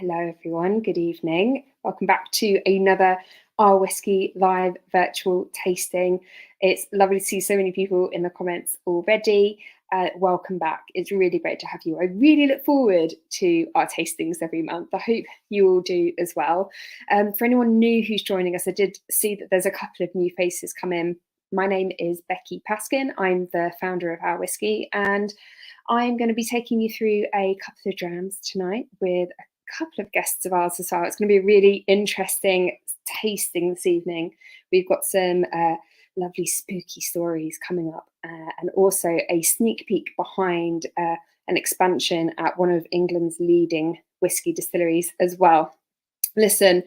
Hello everyone, good evening. Welcome back to another OurWhisky live virtual tasting. It's lovely to see so many people in the comments already. Welcome back. It's really great to have you. I really look forward to our tastings every month. I hope you all do as well. For anyone new who's joining us, I did see that there's a couple of new faces come in. My name is Becky Paskin. I'm the founder of OurWhisky, and I'm going to be taking you through a couple of drams tonight with a couple of guests of ours as well. It's going to be a really interesting tasting this evening. We've got some lovely spooky stories coming up and also a sneak peek behind an expansion at one of England's leading whiskey distilleries as well. Listen,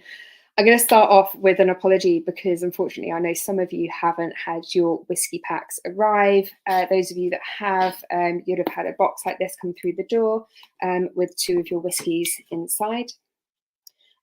I'm going to start off with an apology because unfortunately I know some of you haven't had your whiskey packs arrive. Those of you that have, you'd have had a box like this come through the door with two of your whiskies inside.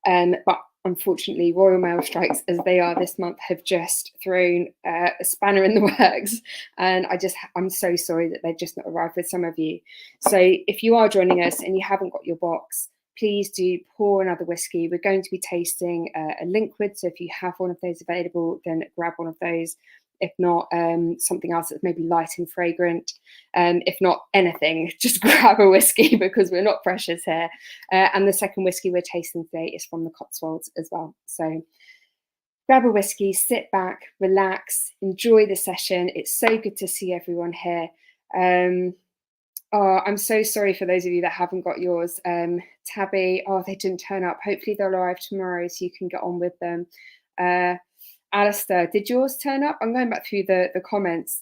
But unfortunately, Royal Mail strikes, as they are this month, have just thrown a spanner in the works. And I'm so sorry that they've just not arrived with some of you. So if you are joining us and you haven't got your box, please do pour another whiskey. We're going to be tasting a Linkwood, so if you have one of those available, then grab one of those. If not, something else that's maybe light and fragrant. If not anything, just grab a whiskey because we're not precious here. And the second whiskey we're tasting today is from the Cotswolds as well. So grab a whiskey, sit back, relax, enjoy the session. It's so good to see everyone here. Oh, I'm so sorry for those of you that haven't got yours. Tabby, they didn't turn up. Hopefully they'll arrive tomorrow so you can get on with them. Alistair, did yours turn up? I'm going back through the comments.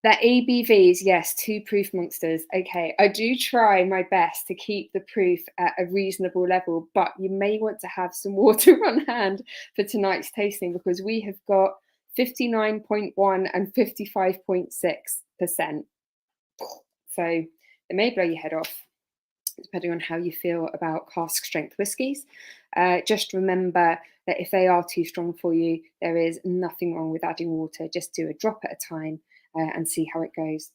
The ABVs, yes, 2 proof monsters. Okay, I do try my best to keep the proof at a reasonable level, but you may want to have some water on hand for tonight's tasting because we have got 59.1 and 55.6%. So it may blow your head off, depending on how you feel about cask strength whiskies. Just remember that if they are too strong for you, there is nothing wrong with adding water. Just do a drop at a time and see how it goes.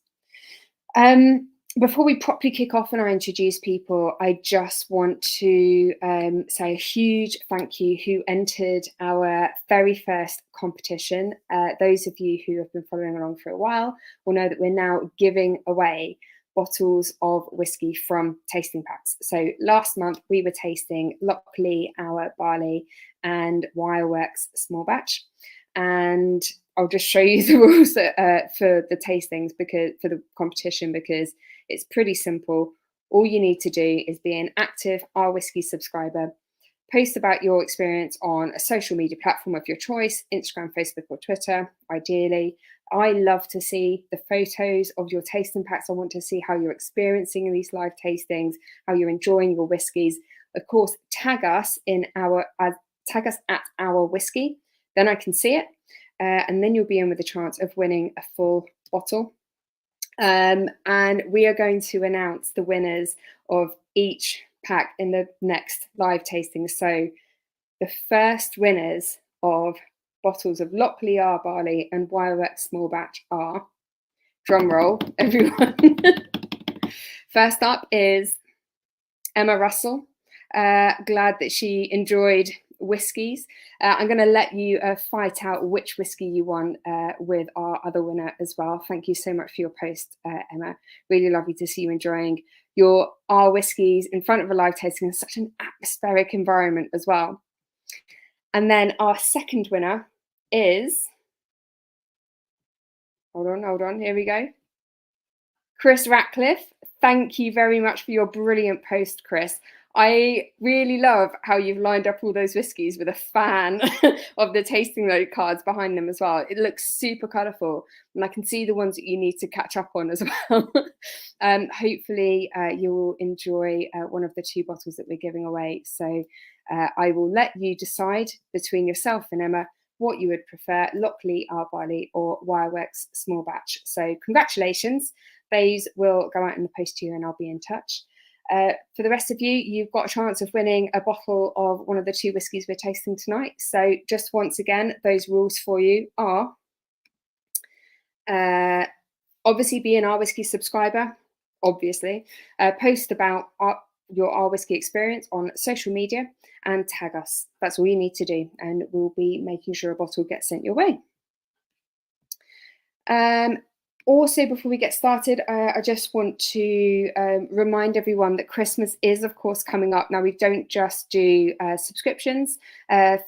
Before we properly kick off and I introduce people, I just want to say a huge thank you who entered our very first competition. Those of you who have been following along for a while will know that we're now giving away bottles of whiskey from tasting packs. So last month we were tasting Lockley, Our Barley and Wireworks Small Batch. And I'll just show you the rules for the tastings, because for the competition, because it's pretty simple. All you need to do is be an active OurWhisky subscriber, post about your experience on a social media platform of your choice, Instagram, Facebook or Twitter, ideally. I love to see the photos of your tasting packs. I want to see how you're experiencing these live tastings, how you're enjoying your whiskies. Of course, tag us at OurWhisky, then I can see it. And then you'll be in with a chance of winning a full bottle. And we are going to announce the winners of each pack in the next live tasting. So the first winners of bottles of Lockley, Our Barley and Wireworks Small Batch are, drum roll, everyone. First up is Emma Russell. Glad that she enjoyed whiskies. I'm going to let you fight out which whiskey you won with our other winner as well. Thank you so much for your post, Emma. Really lovely to see you enjoying our whiskies in front of a live tasting in such an atmospheric environment as well. And then our second winner is, hold on, here we go. Chris Ratcliffe. Thank you very much for your brilliant post, Chris. I really love how you've lined up all those whiskies with a fan of the tasting note cards behind them as well. It looks super colourful, and I can see the ones that you need to catch up on as well. Hopefully you will enjoy one of the 2 bottles that we're giving away. So I will let you decide between yourself and Emma what you would prefer, Lockley, Our Barley or Wireworks Small Batch. So congratulations. Those will go out in the post to you and I'll be in touch. For the rest of you, you've got a chance of winning a bottle of one of the 2 whiskies we're tasting tonight. So just once again, those rules for you are obviously be an OurWhisky subscriber, obviously. Post about your OurWhisky experience on social media and tag us. That's all you need to do, and we'll be making sure a bottle gets sent your way. Also, before we get started, I just want to remind everyone that Christmas is, of course, coming up. Now, we don't just do subscriptions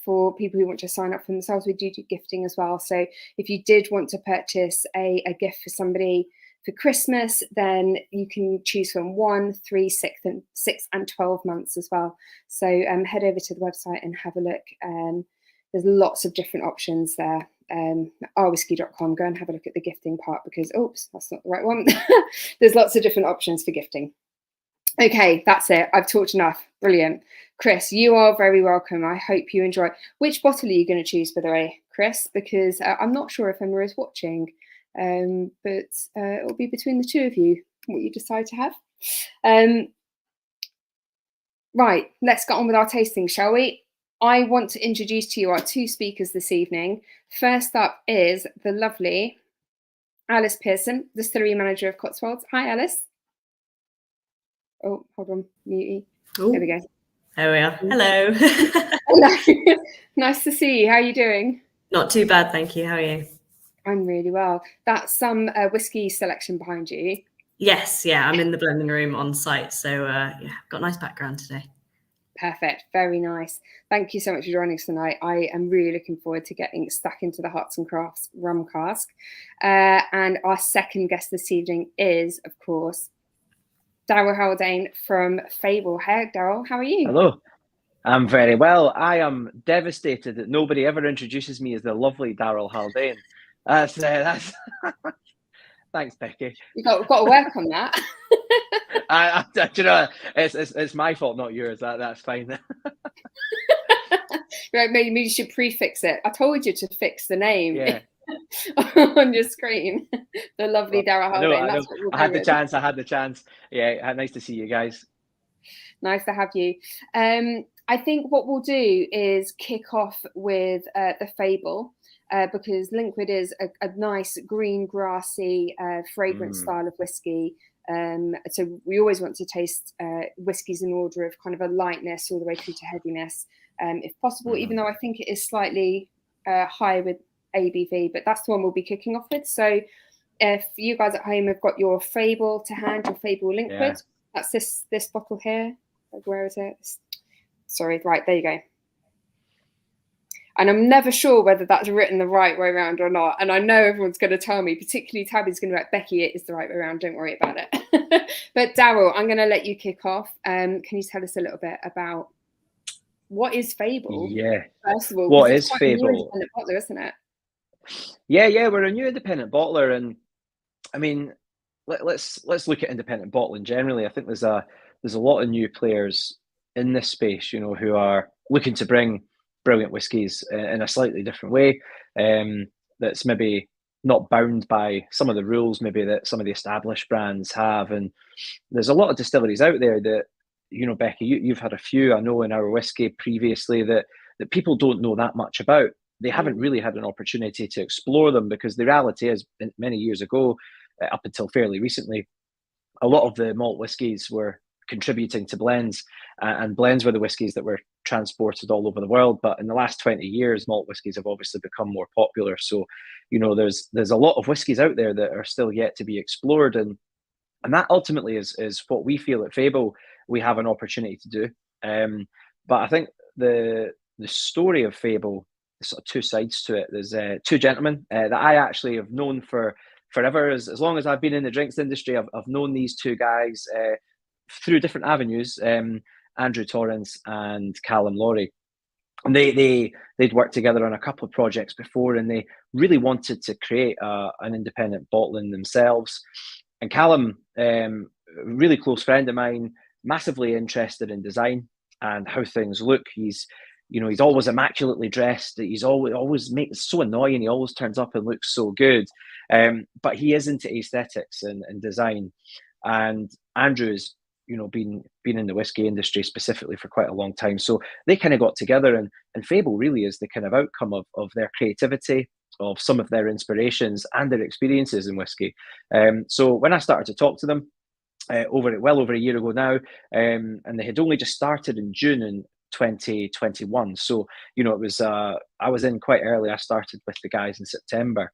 for people who want to sign up for themselves. We do gifting as well. So if you did want to purchase a gift for somebody for Christmas, then you can choose from 1, 3, 6, and 12 months as well. So head over to the website and have a look. There's lots of different options there. OurWhisky.com, go and have a look at the gifting part, because oops, that's not the right one. There's lots of different options for gifting. Okay, that's it. I've talked enough. Brilliant. Chris, you are very welcome. I hope you enjoy. Which bottle are you going to choose, by the way, Chris? Because I'm not sure if Emma is watching, but it'll be between the two of you what you decide to have. Right, let's get on with our tasting, shall we? I want to introduce to you our two speakers this evening. First up is the lovely Alice Pearson, Distillery Manager of Cotswolds. Hi, Alice. Oh, hold on, mutey. There we go. There we are. Hello. Hello. Nice to see you. How are you doing? Not too bad, thank you. How are you? I'm really well. That's some whiskey selection behind you. Yes, yeah, I'm in the blending room on site, so yeah, got a nice background today. Perfect. Very nice. Thank you so much for joining us tonight. I am really looking forward to getting stuck into the Hearts and Crafts rum cask. And our second guest this evening is, of course, Daryl Haldane from Fable. Hey, Daryl, how are you? Hello. I'm very well. I am devastated that nobody ever introduces me as the lovely Daryl Haldane. That's thanks, Becky. You've got to work on that. You know, it's my fault, not yours. That's fine. Right, maybe you should prefix it. I told you to fix the name. Yeah. On your screen. The lovely Daryl Haldane. I had the chance. Yeah, nice to see you guys. Nice to have you. I think what we'll do is kick off with the Fable. Because Linkwood is a nice green, grassy, fragrant style of whiskey. So we always want to taste whiskies in order of kind of a lightness all the way through to heaviness, if possible, even though I think it is slightly high with ABV, but that's the one we'll be kicking off with. So if you guys at home have got your Fable to hand, your Fable Linkwood, that's this bottle here. Where is it? Sorry, right, there you go. And I'm never sure whether that's written the right way around or not. And I know everyone's going to tell me, particularly Tabby's going to be like, Becky, it is the right way around. Don't worry about it. But Daryl, I'm going to let you kick off. Can you tell us a little bit about what is Fable? Yeah. First of all, what is Fable? It's a new independent bottler, isn't it? Yeah, we're a new independent bottler, and I mean, let's look at independent bottling generally. I think there's a lot of new players in this space, you know, who are looking to bring brilliant whiskies in a slightly different way, that's maybe not bound by some of the rules maybe that some of the established brands have. And there's a lot of distilleries out there that, you know, Becky, you've had a few, I know, in OurWhisky previously that people don't know that much about. They haven't really had an opportunity to explore them, because the reality is, many years ago, up until fairly recently, a lot of the malt whiskies were contributing to blends, and blends were the whiskies that were transported all over the world. But in the last 20 years, malt whiskies have obviously become more popular. So, you know, there's a lot of whiskies out there that are still yet to be explored, and that ultimately is what we feel at Fable we have an opportunity to do. But I think the story of Fable, there's sort of two sides to it. There's two gentlemen that I actually have known for forever. As long as I've been in the drinks industry, I've known these two guys through different avenues, Andrew Torrance and Callum Laurie. And they'd worked together on a couple of projects before, and they really wanted to create an independent bottling themselves. And Callum, really close friend of mine, massively interested in design and how things look. He's always immaculately dressed. He's always makes so annoying. He always turns up and looks so good. But he is into aesthetics and design. And Andrew's, you know, been in the whiskey industry specifically for quite a long time. So they kind of got together, and Fable really is the kind of outcome of their creativity, of some of their inspirations and their experiences in whiskey. So when I started to talk to them, well over a year ago now, and they had only just started in June in 2021. So it was I was in quite early. I started with the guys in September.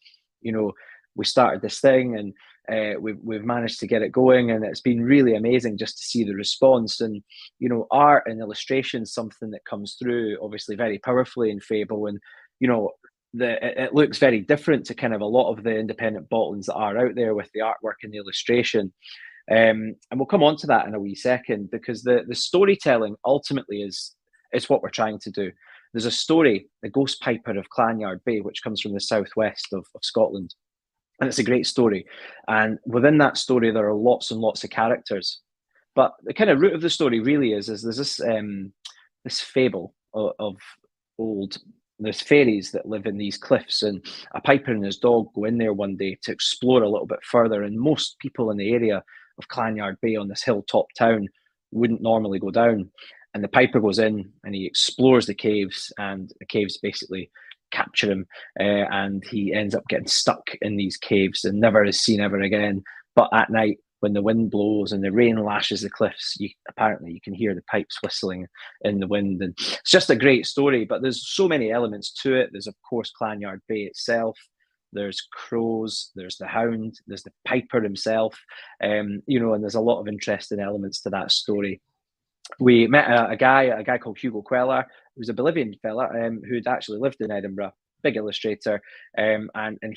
We started this thing, and we've managed to get it going, and it's been really amazing just to see the response. And art and illustration is something that comes through obviously very powerfully in Fable, and it looks very different to kind of a lot of the independent bottlings that are out there with the artwork and the illustration. And we'll come on to that in a wee second, because the storytelling ultimately is what we're trying to do. There's a story, the Ghost Piper of Clanyard Bay, which comes from the southwest of Scotland. And it's a great story. And within that story, there are lots and lots of characters. But the kind of root of the story really is there's this fable of old, there's fairies that live in these cliffs, and a piper and his dog go in there one day to explore a little bit further. And most people in the area of Clanyard Bay, on this hilltop town, wouldn't normally go down. And the piper goes in and he explores the caves, and the caves basically capture him, and he ends up getting stuck in these caves and never is seen ever again. But at night, when the wind blows and the rain lashes the cliffs, apparently you can hear the pipes whistling in the wind. And it's just a great story, but there's so many elements to it. There's, of course, Clanyard Bay itself. There's crows, there's the hound, there's the piper himself, and there's a lot of interesting elements to that story. We met a guy called Hugo Queller, who's a Bolivian fella, who'd actually lived in Edinburgh, big illustrator, and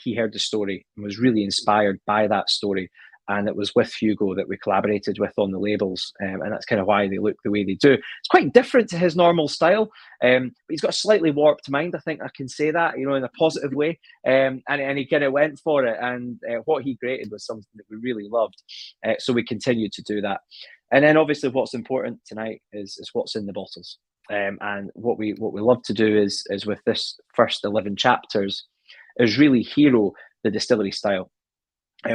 he heard the story and was really inspired by that story. And it was with Hugo that we collaborated with on the labels, and that's kind of why they look the way they do. It's quite different to his normal style, but he's got a slightly warped mind, I think I can say that, in a positive way, and he kind of went for it, and what he created was something that we really loved, so we continued to do that. And then obviously what's important tonight is what's in the bottles, and what we love to do is with this first 11 chapters is really hero the distillery style.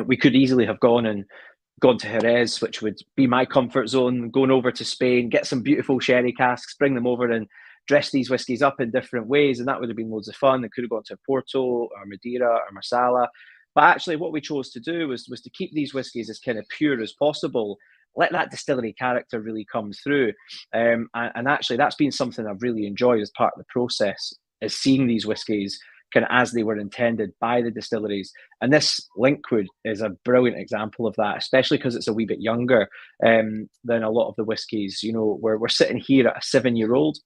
We could easily have gone to Jerez, which would be my comfort zone, going over to Spain, get some beautiful sherry casks, bring them over and dress these whiskies up in different ways, and that would have been loads of fun. It could have gone to Porto or Madeira or Marsala. But actually what we chose to do was to keep these whiskies as kind of pure as possible, let that distillery character really come through. And actually that's been something I've really enjoyed as part of the process, is seeing these whiskies kind of as they were intended by the distilleries. And this Linkwood is a brilliant example of that, especially because it's a wee bit younger than a lot of the whiskies. We're sitting here at a 7-year-old,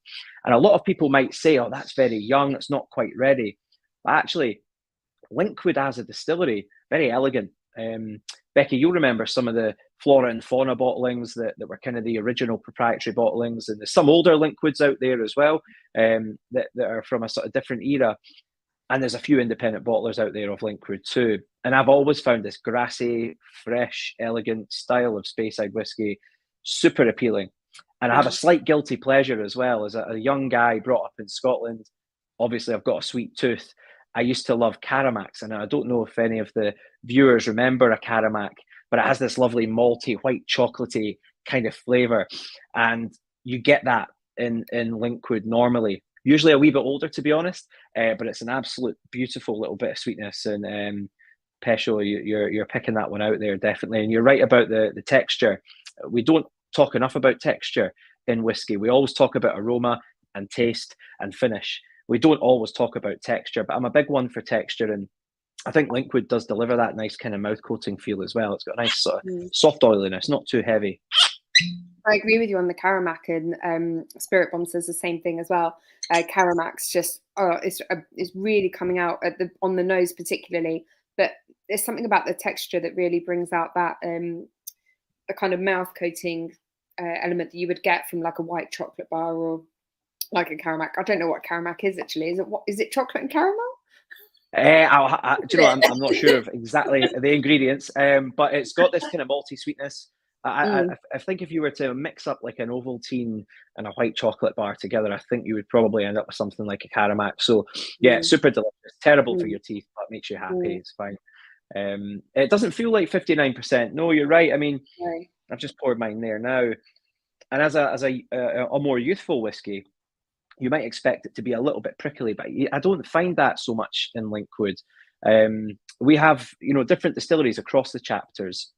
and a lot of people might say, oh, that's very young, it's not quite ready. But actually, Linkwood as a distillery, very elegant. Becky, you'll remember some of the flora and fauna bottlings that were kind of the original proprietary bottlings, and there's some older Linkwoods out there as well, that are from a sort of different era. And there's a few independent bottlers out there of Linkwood too. And I've always found this grassy, fresh, elegant style of Speyside whiskey super appealing. And I have a slight guilty pleasure as well. As a young guy brought up in Scotland, obviously I've got a sweet tooth. I used to love Caramacs, and I don't know if any of the viewers remember a Caramac, but it has this lovely malty, white chocolatey kind of flavour. And you get that in Linkwood normally. Usually a wee bit older, to be honest, but it's an absolute beautiful little bit of sweetness. And Pesho, you're picking that one out there, definitely. And you're right about the texture. We don't talk enough about texture in whiskey. We always talk about aroma and taste and finish. We don't always talk about texture, but I'm a big one for texture, and I think Linkwood does deliver that nice kind of mouth coating feel as well. It's got a nice sort of soft oiliness, not too heavy. I agree with you on the Caramac, and Spirit Bomb says the same thing as well. Caramac's just it's really coming out on the nose particularly, but there's something about the texture that really brings out that the kind of mouth coating element that you would get from like a white chocolate bar or like a Caramac. I don't know what Caramac is actually. Is it chocolate and caramel? Do you know, I'm not sure of exactly the ingredients, but it's got this kind of malty sweetness. I think if you were to mix up like an Ovaltine and a white chocolate bar together, I think you would probably end up with something like a Caramac. So yeah, super delicious. Terrible for your teeth, but makes you happy. It's fine. It doesn't feel like 59%. No, you're right. I mean, I've just poured mine there now, and as a more youthful whiskey, you might expect it to be a little bit prickly, but I don't find that so much in Linkwood. We have different distilleries across the chapters.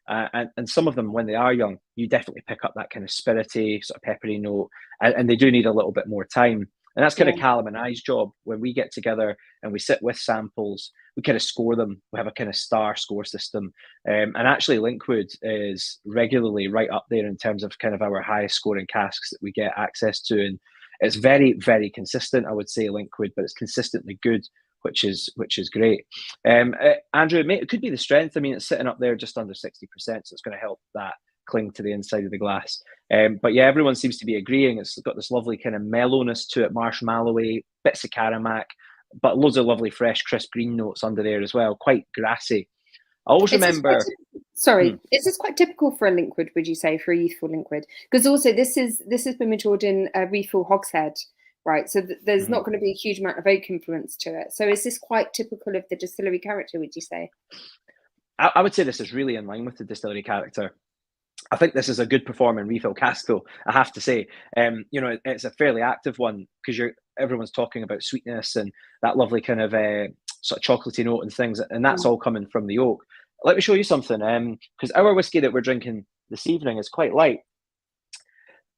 And some of them, when they are young, you definitely pick up that kind of spirity, sort of peppery note, and they do need a little bit more time. And that's kind of Callum and I's job when we get together and we sit with samples. We kind of score them. We have a kind of star score system. And actually, Linkwood is regularly right up there in terms of kind of our highest scoring casks that we get access to. And it's very, very consistent, I would say, Linkwood, but it's consistently good, which is great. Andrew, it could be the strength. I mean, it's sitting up there just under 60%, so it's going to help that cling to the inside of the glass. But yeah, everyone seems to be agreeing. It's got this lovely kind of mellowness to it, marshmallowy, bits of Caramac, but loads of lovely fresh, crisp green notes under there as well, quite grassy. I always remember... Is this quite typical for a Linkwood, would you say, for a youthful Linkwood? Because also this has been matured in a refill hogshead, right? So there's not going to be a huge amount of oak influence to it. So is this quite typical of the distillery character, would you say? I would say this is really in line with the distillery character. I think this is a good performing refill cask, though, I have to say. It's a fairly active one because everyone's talking about sweetness and that lovely kind of sort of chocolatey note and things, and that's all coming from the oak. Let me show you something, because our whiskey that we're drinking this evening is quite light.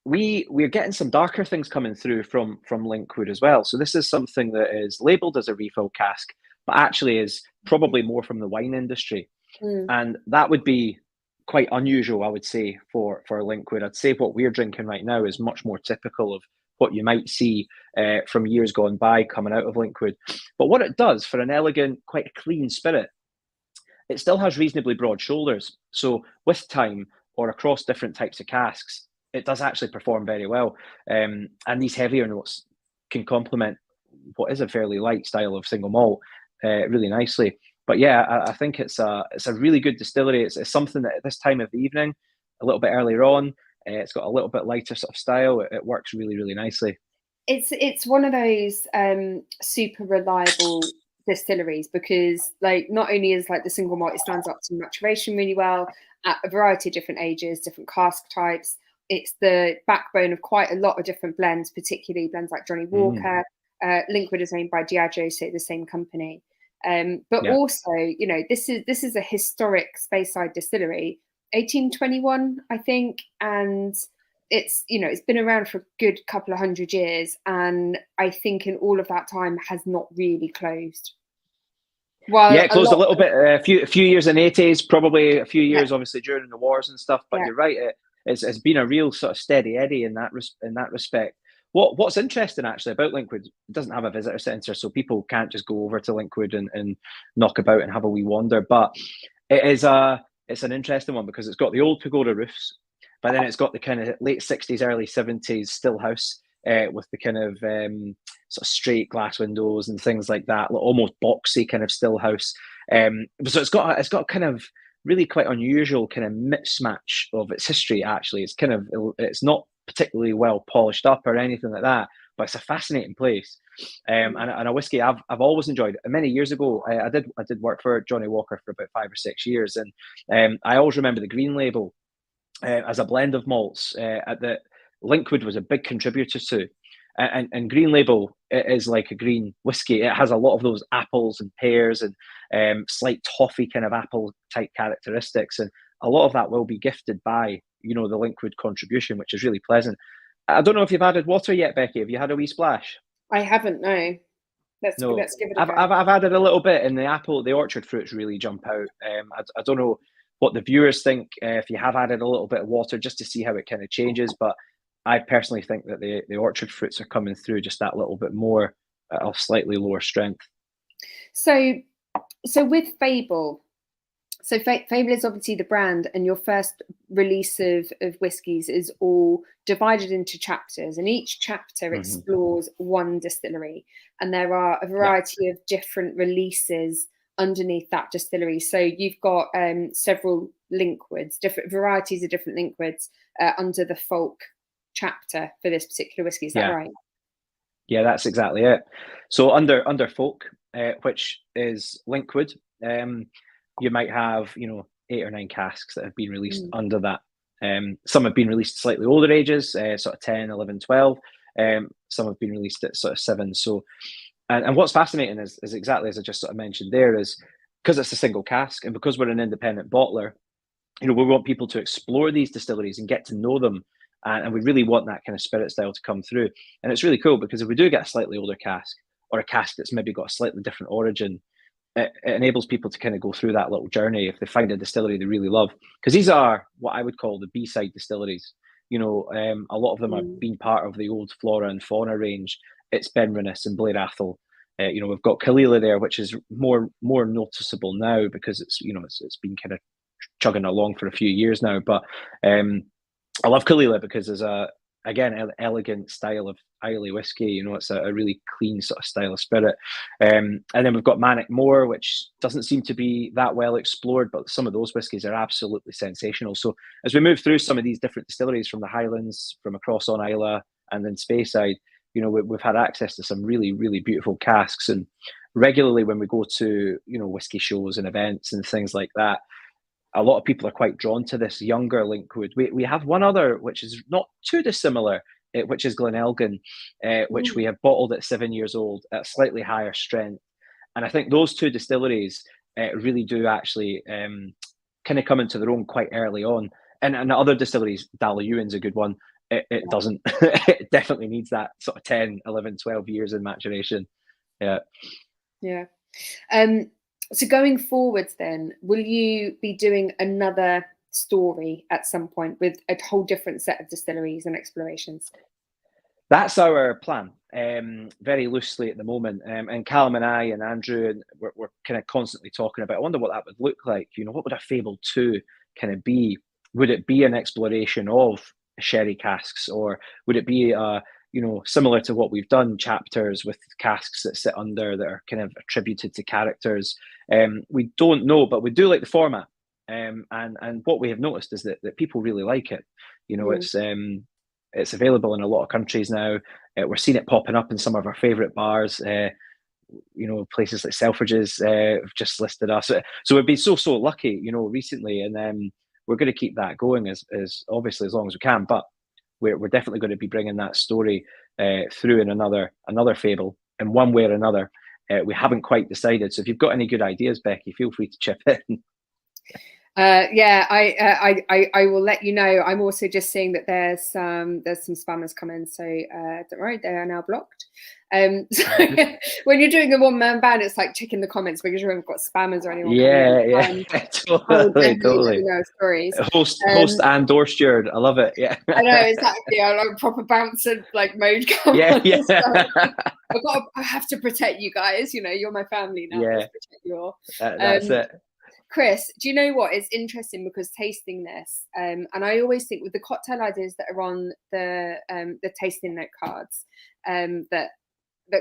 We're getting some darker things coming through from Linkwood as well. So this is something that is labelled as a refill cask, but actually is probably more from the wine industry. And that would be quite unusual, I would say, for Linkwood. I'd say what we're drinking right now is much more typical of what you might see from years gone by coming out of Linkwood. But what it does for an elegant, quite a clean spirit, it still has reasonably broad shoulders. So with time or across different types of casks, it does actually perform very well. And these heavier notes can complement what is a fairly light style of single malt really nicely. But yeah, I think it's a really good distillery. It's something that at this time of the evening, a little bit earlier on, it's got a little bit lighter sort of style. It works really, really nicely. It's one of those super reliable distilleries because, like, not only is like the single malt, it stands up to maturation really well at a variety of different ages, different cask types. It's the backbone of quite a lot of different blends, particularly blends like Johnny Walker. Linkwood is owned by Diageo, so the same company. But also, this is a historic Speyside distillery, 1821, I think, and it's been around for a good couple of 100 years, and I think in all of that time has not really closed. It closed a little bit, a few years in the 80s, probably a few years obviously during the wars and stuff. But you're right, it's been a real sort of steady eddy in that respect. What's interesting actually about Linkwood, it doesn't have a visitor centre, so people can't just go over to Linkwood and knock about and have a wee wander. But it's an interesting one because it's got the old pagoda roofs, but then it's got the kind of late 60s, early 70s still house with the kind of sort of straight glass windows and things like that, almost boxy kind of still house. So it's got kind of really quite unusual kind of mismatch of its history. Actually, it's not particularly well polished up or anything like that, but it's a fascinating place, and a whiskey I've always enjoyed. Many years ago, I did work for Johnny Walker for about 5 or 6 years, and I always remember the green label as a blend of malts that Linkwood was a big contributor to. And green label is like a green whiskey. It has a lot of those apples and pears and slight toffee kind of apple type characteristics, and a lot of that will be gifted by the Linkwood contribution, which is really pleasant. I don't know if you've added water yet, Becky. Have you had a wee splash? I haven't. No. Let's give it a go. I've added a little bit, and the orchard fruits really jump out. I don't know what the viewers think if you have added a little bit of water just to see how it kind of changes, but I personally think that the orchard fruits are coming through just that little bit more of slightly lower strength. So with Fable, Fable is obviously the brand, and your first release of whiskies is all divided into chapters, and each chapter explores one distillery, and there are a variety of different releases underneath that distillery. So you've got several Linkwoods, different varieties of different Linkwoods under the folk chapter for this particular whiskey. Is that right? Yeah, that's exactly it. So under folk, which is Linkwood, you might have 8 or 9 casks that have been released under that. Some have been released slightly older ages, sort of 10, 11, 12. Some have been released at sort of 7. So, and what's fascinating is exactly as I just sort of mentioned there, is because it's a single cask and because we're an independent bottler, we want people to explore these distilleries and get to know them. And we really want that kind of spirit style to come through. And it's really cool because if we do get a slightly older cask, or a cask that's maybe got a slightly different origin, it enables people to kind of go through that little journey if they find a distillery they really love. Because these are what I would call the B-side distilleries. A lot of them have been part of the old Flora and Fauna range. It's Benrinnes and Blair Athol. We've got Kalila there, which is more noticeable now because it's been kind of chugging along for a few years now. But I love Kalila because there's an elegant style of Islay whiskey. It's a really clean sort of style of spirit. And then we've got Manic Moor, which doesn't seem to be that well explored, but some of those whiskies are absolutely sensational. So as we move through some of these different distilleries from the Highlands, from across on Islay, and then Speyside, we've had access to some really, really beautiful casks. And regularly when we go to, whiskey shows and events and things like that, a lot of people are quite drawn to this younger Linkwood. We have one other, which is not too dissimilar, which is Glenelgan, which we have bottled at 7 years old at slightly higher strength. And I think those two distilleries really do actually kind of come into their own quite early on. And other distilleries, Dallywin's a good one. It doesn't. It definitely needs that sort of 10, 11, 12 years in maturation. Yeah. Yeah. So going forwards then, will you be doing another story at some point with a whole different set of distilleries and explorations? That's our plan, very loosely at the moment. And Callum and I and Andrew, we're kind of constantly talking about, I wonder what that would look like. What would a Fable 2 kind of be? Would it be an exploration of sherry casks, or would it be similar to what we've done, chapters with casks that sit under that are kind of attributed to characters? We don't know, but we do like the format. And what we have noticed is that people really like it. It's available in a lot of countries now. We're seeing it popping up in some of our favourite bars. Places like Selfridges have just listed us. So we've been so lucky, recently, and we're going to keep that going as obviously as long as we can. But we're definitely going to be bringing that story through in another Fable in one way or another. We haven't quite decided. So if you've got any good ideas, Becky, feel free to chip in. I will let you know. I'm also just seeing that there's some spammers coming, so don't worry, they are now blocked. So when you're doing a one-man band, it's like checking the comments, making sure we've got spammers or anyone. Totally. Stories. Host and door steward, I love it. Yeah, I know, exactly. I like proper bouncer mode. I have to protect you guys. You're my family now. Yeah, protect you all. That's it. Chris, do you know what? It's interesting because tasting this, and I always think with the cocktail ideas that are on the tasting note cards that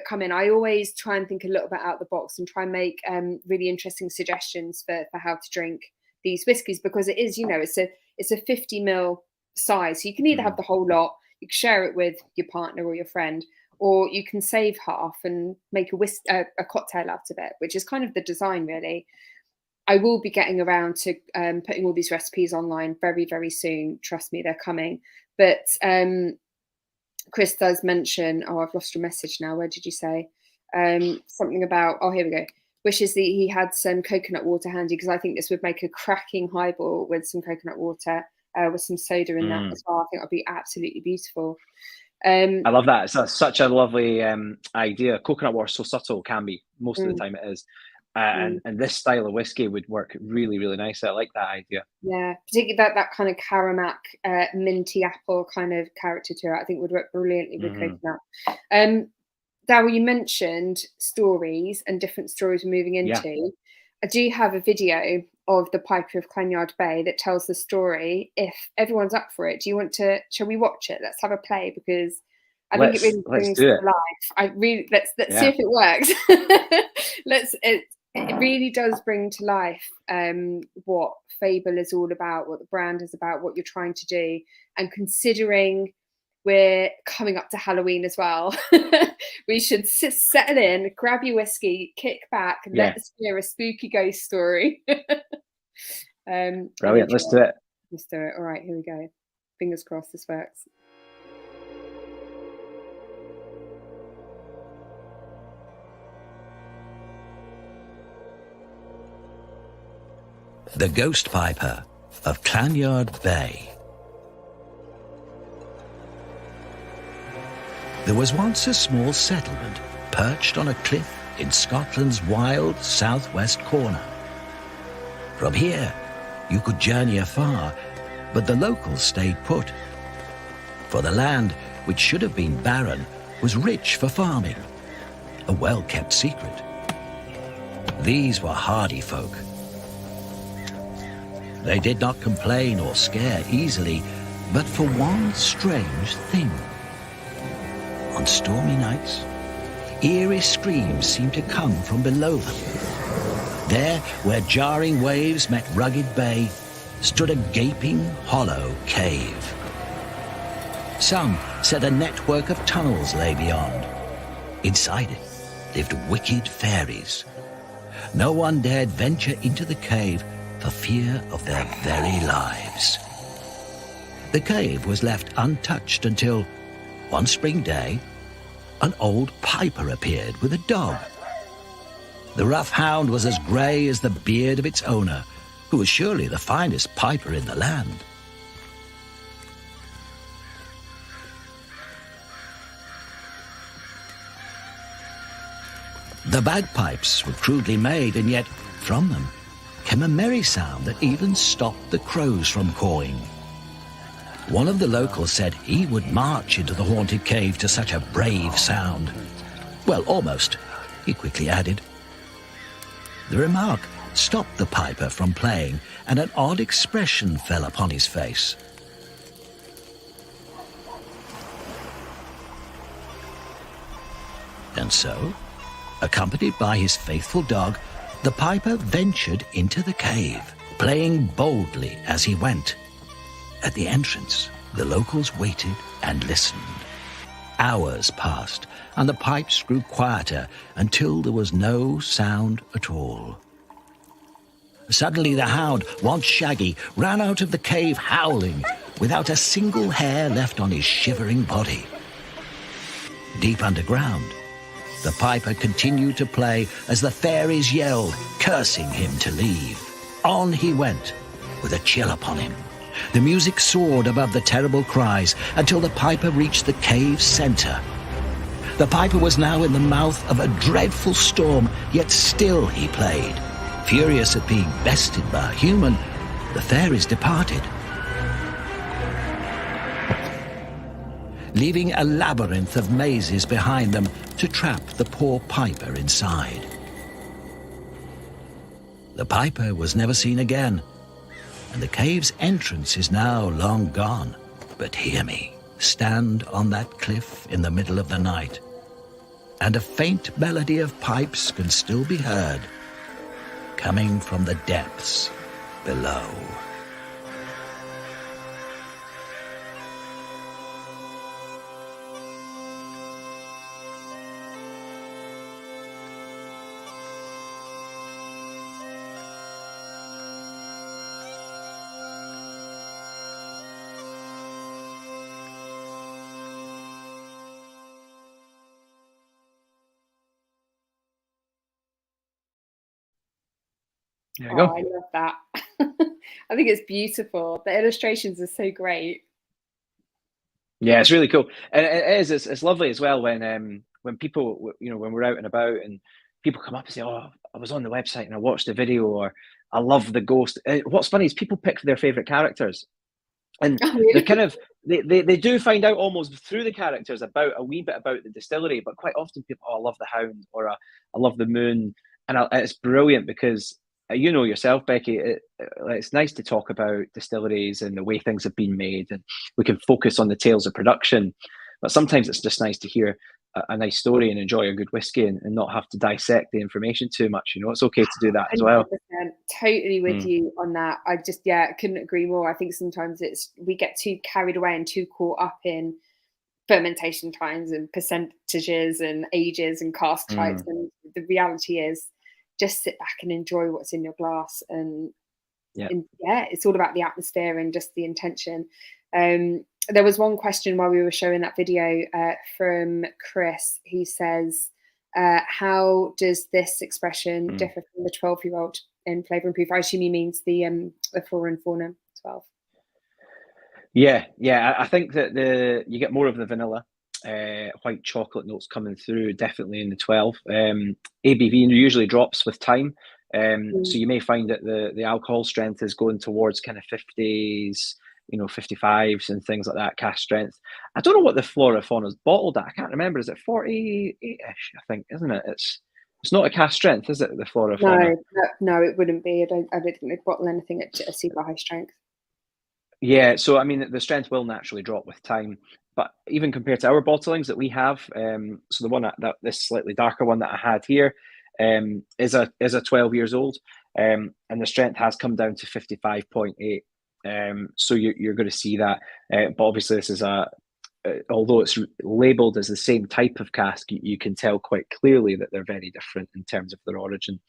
come in, I always try and think a little bit out of the box and try and make really interesting suggestions for how to drink these whiskies, because it is, it's a 50 ml size. So you can either have the whole lot, you can share it with your partner or your friend, or you can save half and make a cocktail out of it, which is kind of the design, really. I will be getting around to putting all these recipes online very, very soon. Trust me, they're coming. But Chris does mention, I've lost your message now. Where did you say? Something about, here we go. Wishes that he had some coconut water handy, because I think this would make a cracking highball with some coconut water, with some soda in that as well. I think that'd be absolutely beautiful. I love that. It's such a lovely idea. Coconut water is so subtle, can be. Most of the time it is. And this style of whiskey would work really, really nice. I like that idea. Yeah, particularly that kind of Caramac, minty apple kind of character to it, I think would work brilliantly with coconut. Daryl, you mentioned stories and different stories we're moving into. Yeah. I do have a video of the Piper of Clonyard Bay that tells the story. If everyone's up for it, shall we watch it? Let's have a play, because I think it really brings to life. Let's see if it works. It really does bring to life what Fable is all about, what the brand is about, what you're trying to do. And considering we're coming up to Halloween as well, we should settle in, grab your whiskey, kick back, and let's hear a spooky ghost story. Brilliant, let's do it. Let's do it. All right, here we go. Fingers crossed this works. The Ghost Piper, of Clanyard Bay. There was once a small settlement perched on a cliff in Scotland's wild southwest corner. From here, you could journey afar, but the locals stayed put. For the land, which should have been barren, was rich for farming, a well-kept secret. These were hardy folk. They did not complain or scare easily, but for one strange thing. On stormy nights, eerie screams seemed to come from below them. There, where jarring waves met rugged bay, stood a gaping, hollow cave. Some said a network of tunnels lay beyond. Inside it lived wicked fairies. No one dared venture into the cave for fear of their very lives. The cave was left untouched until, one spring day, an old piper appeared with a dog. The rough hound was as grey as the beard of its owner, who was surely the finest piper in the land. The bagpipes were crudely made, and yet from them came a merry sound that even stopped the crows from cawing. One of the locals said he would march into the haunted cave to such a brave sound. Well, almost, he quickly added. The remark stopped the piper from playing, and an odd expression fell upon his face. And so, accompanied by his faithful dog, the piper ventured into the cave, playing boldly as he went. At the entrance, the locals waited and listened. Hours passed, and the pipes grew quieter until there was no sound at all. Suddenly the hound, once shaggy, ran out of the cave howling, without a single hair left on his shivering body. Deep underground, the piper continued to play as the fairies yelled, cursing him to leave. On he went, with a chill upon him. The music soared above the terrible cries until the piper reached the cave's center. The piper was now in the mouth of a dreadful storm, yet still he played. Furious at being bested by a human, the fairies departed, leaving a labyrinth of mazes behind them to trap the poor piper inside. The piper was never seen again, and the cave's entrance is now long gone. But hear me, stand on that cliff in the middle of the night, and a faint melody of pipes can still be heard, coming from the depths below. There you go. I love that. I think it's beautiful. The illustrations are so great. Yeah, it's really cool, and it is. It's lovely as well when people, when we're out and about and people come up and say, "Oh, I was on the website and I watched the video," or "I love the ghost." What's funny is people pick their favorite characters, and they're kind of they do find out almost through the characters about a wee bit about the distillery, but quite often people, "Oh, I love the hound," or "I love the moon," and it's brilliant because. You know yourself, Becky, it's nice to talk about distilleries and the way things have been made, and we can focus on the tales of production. But sometimes it's just nice to hear a nice story and enjoy a good whiskey and not have to dissect the information too much. It's okay to do that as well. 100%, totally with you on that. I just, couldn't agree more. I think sometimes we get too carried away and too caught up in fermentation times and percentages and ages and cask types. And the reality is, just sit back and enjoy what's in your glass, and it's all about the atmosphere and just the intention. There was one question while we were showing that video from Chris. He says, how does this expression differ from the 12-year-old in flavour and proof. I assume he means the flora and fauna 12. Yeah, I think that you get more of the vanilla, white chocolate notes coming through, definitely in the 12. ABV usually drops with time, so you may find that the alcohol strength is going towards kind of 50s, 55s and things like that, cask strength. I don't know what the flora fauna is bottled at. I can't remember. Is it 48-ish? I think, isn't it? It's not a cask strength, is it? The flora fauna? No, it wouldn't be. I don't think they'd bottle anything at a super high strength. Yeah, so I mean, the strength will naturally drop with time, but even compared to our bottlings that we have, so the one that this slightly darker one that I had here is a 12 years old, and the strength has come down to 55.8. So you're going to see that, but obviously this is although it's labelled as the same type of cask, you can tell quite clearly that they're very different in terms of their origin.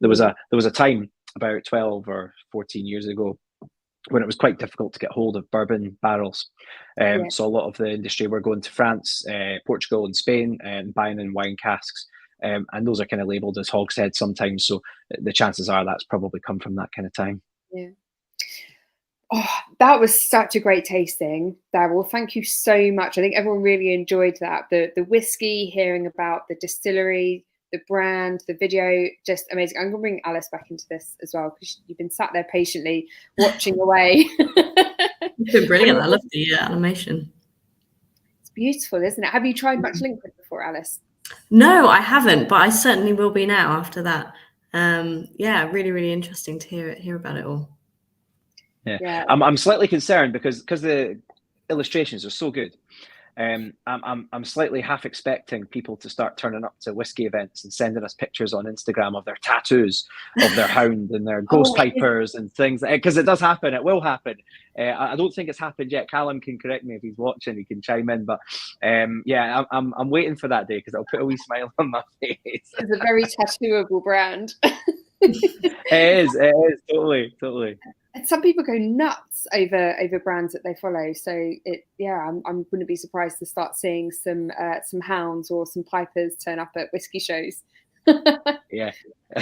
There was a time about 12 or 14 years ago when it was quite difficult to get hold of bourbon barrels. So a lot of the industry were going to France, Portugal and Spain and buying in wine casks. And those are kind of labelled as hogshead sometimes. So the chances are that's probably come from that kind of time. Yeah. Oh, that was such a great tasting, Daryl. Thank you so much. I think everyone really enjoyed that. The whiskey, hearing about the distillery, the brand, the video, just amazing. I'm going to bring Alice back into this as well, because you've been sat there patiently watching away. It's been brilliant. I love the animation. It's beautiful, isn't it? Have you tried much Linkwood before, Alice? No, I haven't, but I certainly will be now after that. Yeah, really, really interesting to hear about it all. Yeah. I'm slightly concerned because the illustrations are so good. I'm slightly half expecting people to start turning up to whiskey events and sending us pictures on Instagram of their tattoos of their hound and their ghost pipers and things, because it does happen. It will happen. I don't think it's happened yet. Callum can correct me if he's watching. He can chime in. But yeah, I'm waiting for that day because it'll put a wee smile on my face. It's a very tattooable brand. It is totally. Some people go nuts over brands that they follow. So I wouldn't be surprised to start seeing some hounds or some pipers turn up at whiskey shows. Yeah,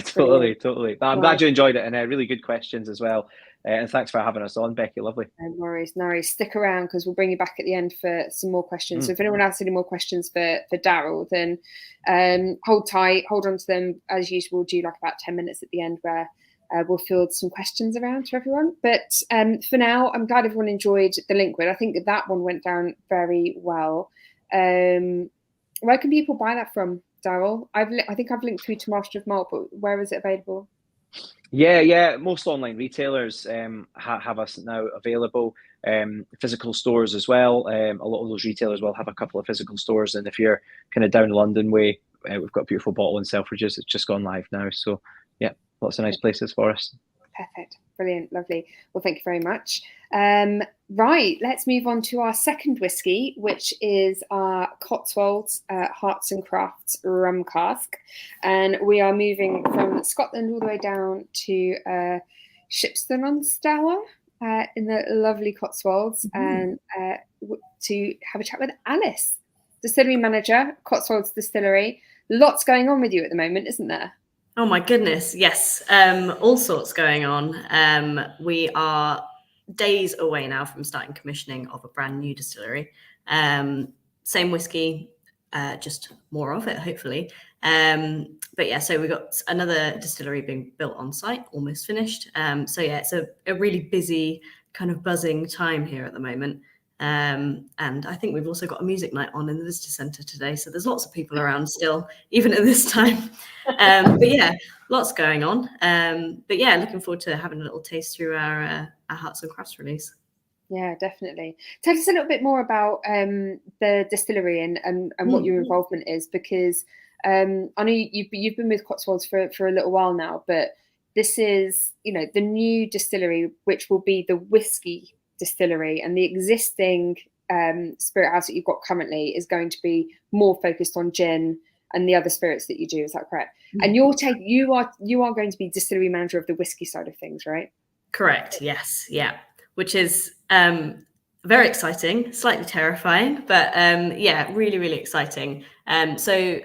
totally. But I'm glad you enjoyed it, and really good questions as well. And thanks for having us on, Becky. Lovely. No worries. Stick around because we'll bring you back at the end for some more questions. So if anyone has any more questions for Daryl, then hold tight, hold on to them as usual. Do like about 10 minutes at the end where we'll field some questions around to everyone. But for now, I'm glad everyone enjoyed the Linkwood. I think that one went down very well. Where can people buy that from, Daryl? I think I've linked through to Master of Malt, but where is it available? Yeah. Most online retailers have us now available. Physical stores as well. A lot of those retailers will have a couple of physical stores, and if you're kind of down London way, we've got a beautiful bottle in Selfridges. It's just gone live now. So yeah, lots of nice places for us. Perfect. Brilliant. Lovely. Well, thank you very much. Right, let's move on to our second whiskey, which is our Cotswolds Hearts and Crafts rum cask. And we are moving from Scotland all the way down to Shipston-on-Stour in the lovely Cotswolds, and to have a chat with Alice, distillery manager, Cotswolds Distillery. Lots going on with you at the moment, isn't there? Oh my goodness, yes. All sorts going on. We are days away now from starting commissioning of a brand new distillery. Same whiskey, just more of it, hopefully. But yeah, so we've got another distillery being built on site, almost finished. So yeah, it's a really busy, kind of buzzing time here at the moment. And I think we've also got a music night on in the visitor centre today. So there's lots of people around still, even at this time. But yeah, lots going on. But yeah, looking forward to having a little taste through our Hearts and Crafts release. Yeah, definitely. Tell us a little bit more about the distillery and what your involvement is, because I know you've been with Cotswolds for a little while now, but this is, the new distillery, which will be the whiskey distillery, and the existing spirit house that you've got currently is going to be more focused on gin and the other spirits that you do. Is that correct? And you are going to be distillery manager of the whiskey side of things, right? Correct. Yes. Yeah. Which is very exciting, slightly terrifying, but yeah, really, really exciting. So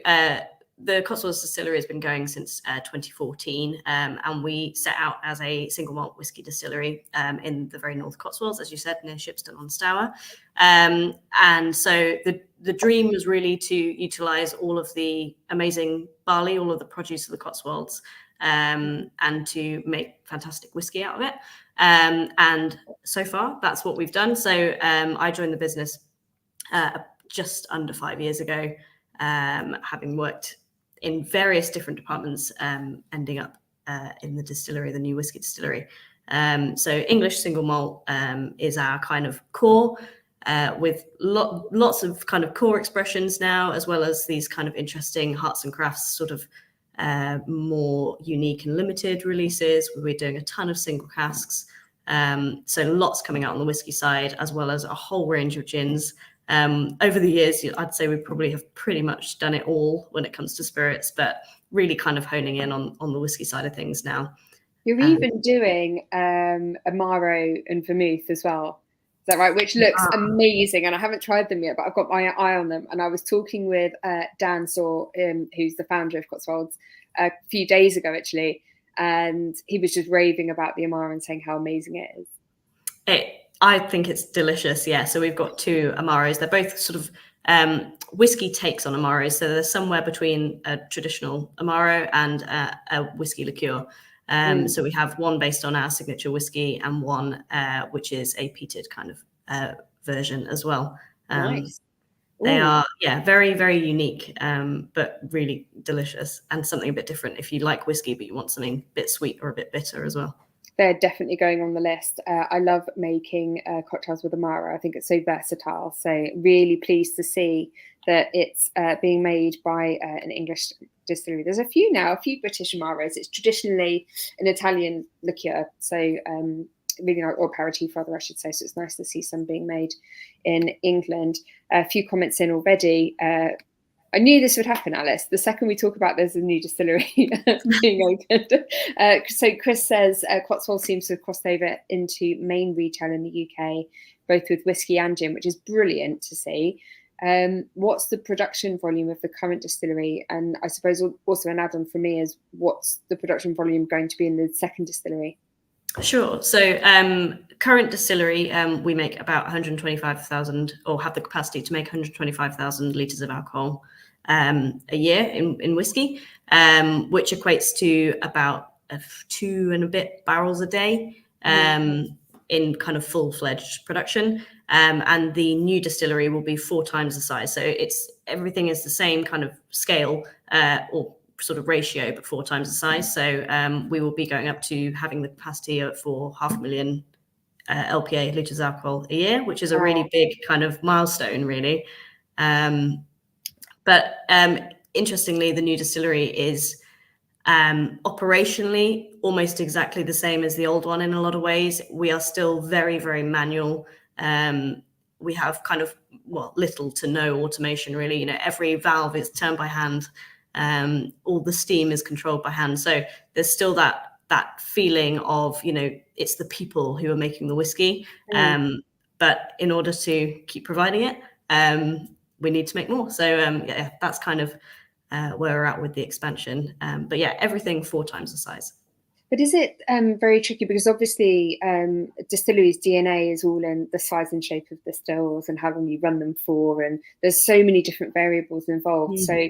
the Cotswolds distillery has been going since 2014, and we set out as a single malt whiskey distillery in the very North Cotswolds, as you said, near Shipston on Stour. And so the dream was really to utilise all of the amazing barley, all of the produce of the Cotswolds, and to make fantastic whiskey out of it. And so far, that's what we've done. So I joined the business just under 5 years ago, having worked in various different departments, ending up in the distillery, the new whiskey distillery. So English single malt is our kind of core, with lots of kind of core expressions now, as well as these kind of interesting arts and crafts, sort of more unique and limited releases. We're doing a ton of single casks. So lots coming out on the whiskey side, as well as a whole range of gins. Over the years, I'd say we probably have pretty much done it all when it comes to spirits, but really kind of honing in on the whiskey side of things now. You're even doing Amaro and vermouth as well. Is that right? Which looks amazing. And I haven't tried them yet, but I've got my eye on them. And I was talking with Dan Saw, who's the founder of Cotswolds, a few days ago, actually. And he was just raving about the Amaro and saying how amazing it is. I think it's delicious. Yeah. So we've got 2 Amaros. They're both sort of whiskey takes on Amaros. So they're somewhere between a traditional Amaro and a whiskey liqueur. So we have one based on our signature whiskey and one which is a peated kind of version as well. Nice. They are, very, very unique, but really delicious, and something a bit different if you like whiskey, but you want something a bit sweet or a bit bitter as well. They're definitely going on the list. I love making cocktails with Amaro. I think it's so versatile. So really pleased to see that it's being made by an English distillery. There's a few British Amaros. It's traditionally an Italian liqueur. So really nice, or aperitif rather, I should say. So it's nice to see some being made in England. A few comments in already. I knew this would happen, Alice. The second we talk about there's a new distillery being opened. So Chris says Cotswold seems to have crossed over into main retail in the UK, both with whiskey and gin, which is brilliant to see. What's the production volume of the current distillery? And I suppose also an add-on for me is what's the production volume going to be in the second distillery? Sure. So current distillery, we make about 125,000, or have the capacity to make 125,000 litres of alcohol a year in whiskey, which equates to about 2 and a bit barrels a day in kind of full-fledged production. And the new distillery will be 4 times the size. So everything is the same kind of scale or sort of ratio, but 4 times the size. So we will be going up to having the capacity for 500,000 LPA litres of alcohol a year, which is a really big kind of milestone, really. But interestingly, the new distillery is operationally almost exactly the same as the old one in a lot of ways. We are still very, very manual. We have kind of, little to no automation, really. Every valve is turned by hand. All the steam is controlled by hand. So there's still that feeling of, it's the people who are making the whiskey. But in order to keep providing it, we need to make more. So that's kind of where we're at with the expansion. But yeah, everything 4 times the size. But is it very tricky? Because obviously distilleries' DNA is all in the size and shape of the stills and how long you run them for. And there's so many different variables involved. So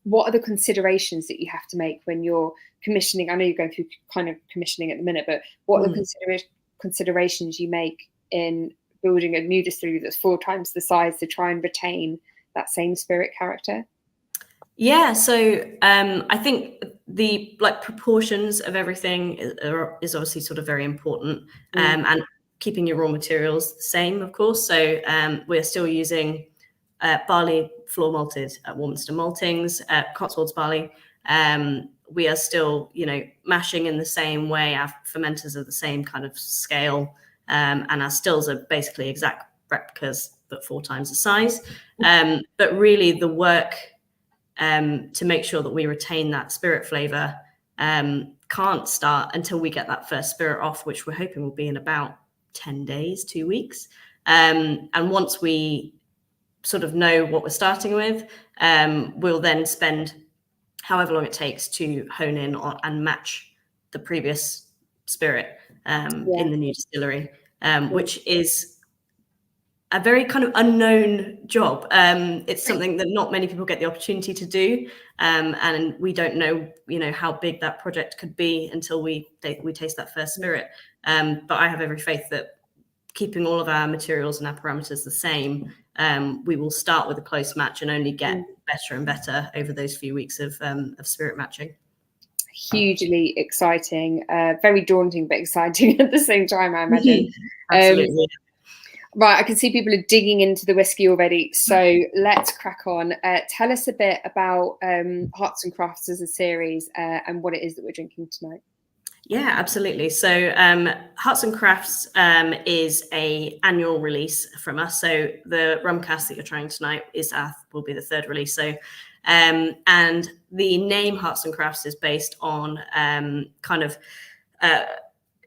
what are the considerations that you have to make when you're commissioning? I know you're going through kind of commissioning at the minute, but what are the considerations you make in building a new distillery that's 4 times the size to try and retain that same spirit character? Yeah, so I think the proportions of everything is obviously sort of very important, and keeping your raw materials the same, of course. So we're still using barley floor malted at Warminster Maltings, Cotswolds barley. We are still, mashing in the same way. Our fermenters are the same kind of scale, and our stills are basically exact replicas, but 4 times the size. But really the work to make sure that we retain that spirit flavour can't start until we get that first spirit off, which we're hoping will be in about 10 days, 2 weeks. And once we sort of know what we're starting with, we'll then spend however long it takes to hone in on and match the previous spirit in the new distillery, which is a very kind of unknown job. It's something that not many people get the opportunity to do, and we don't know, how big that project could be until we taste that first spirit. But I have every faith that keeping all of our materials and our parameters the same, we will start with a close match and only get better and better over those few weeks of spirit matching. Hugely exciting, very daunting, but exciting at the same time, I imagine. Absolutely. Right, I can see people are digging into the whiskey already, so let's crack on. Tell us a bit about Hearts and Crafts as a series and what it is that we're drinking tonight. Yeah, absolutely. So Hearts and Crafts is a annual release from us. So the rum cask that you're trying tonight will be the third release. So and the name Hearts and Crafts is based on kind of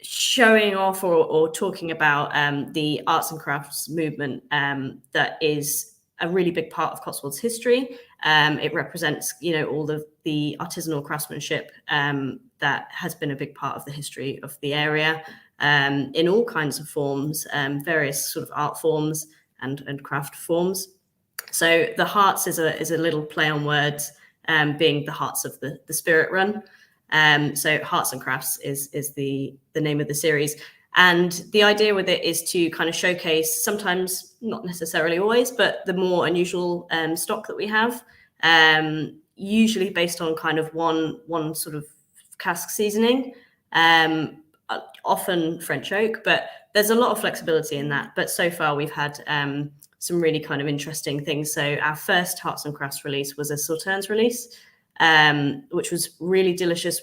showing off or talking about the arts and crafts movement that is a really big part of Cotswolds history. It represents, all of the artisanal craftsmanship that has been a big part of the history of the area in all kinds of forms, various sort of art forms and craft forms. So the Hearts is a little play on words, being the hearts of the spirit run. So Hearts and Crafts is the name of the series. And the idea with it is to kind of showcase, sometimes, not necessarily always, but the more unusual stock that we have, usually based on kind of one sort of cask seasoning, often French oak, but there's a lot of flexibility in that. But so far we've had some really kind of interesting things. So our first Hearts and Crafts release was a Sauternes release, which was really delicious,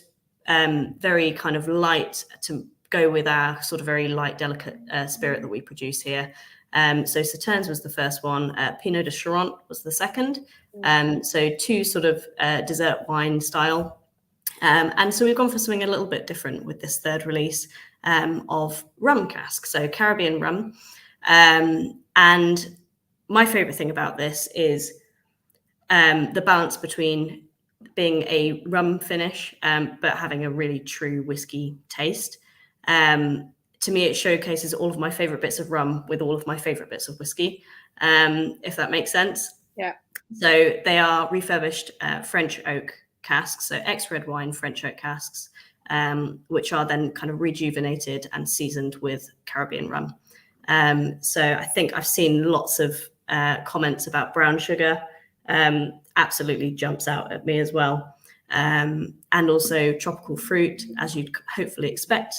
very kind of light to go with our sort of very light, delicate spirit that we produce here. So Sauternes was the first one. Pinot de Charente was the second. So two sort of dessert wine style. And so we've gone for something a little bit different with this third release of rum cask, so Caribbean rum. And my favorite thing about this is the balance between being a rum finish, but having a really true whiskey taste. To me, it showcases all of my favorite bits of rum with all of my favorite bits of whiskey, if that makes sense. Yeah. So they are refurbished French oak casks, so ex-red wine French oak casks, which are then kind of rejuvenated and seasoned with Caribbean rum. So I think I've seen lots of comments about brown sugar. Absolutely jumps out at me as well. And also tropical fruit, as you'd hopefully expect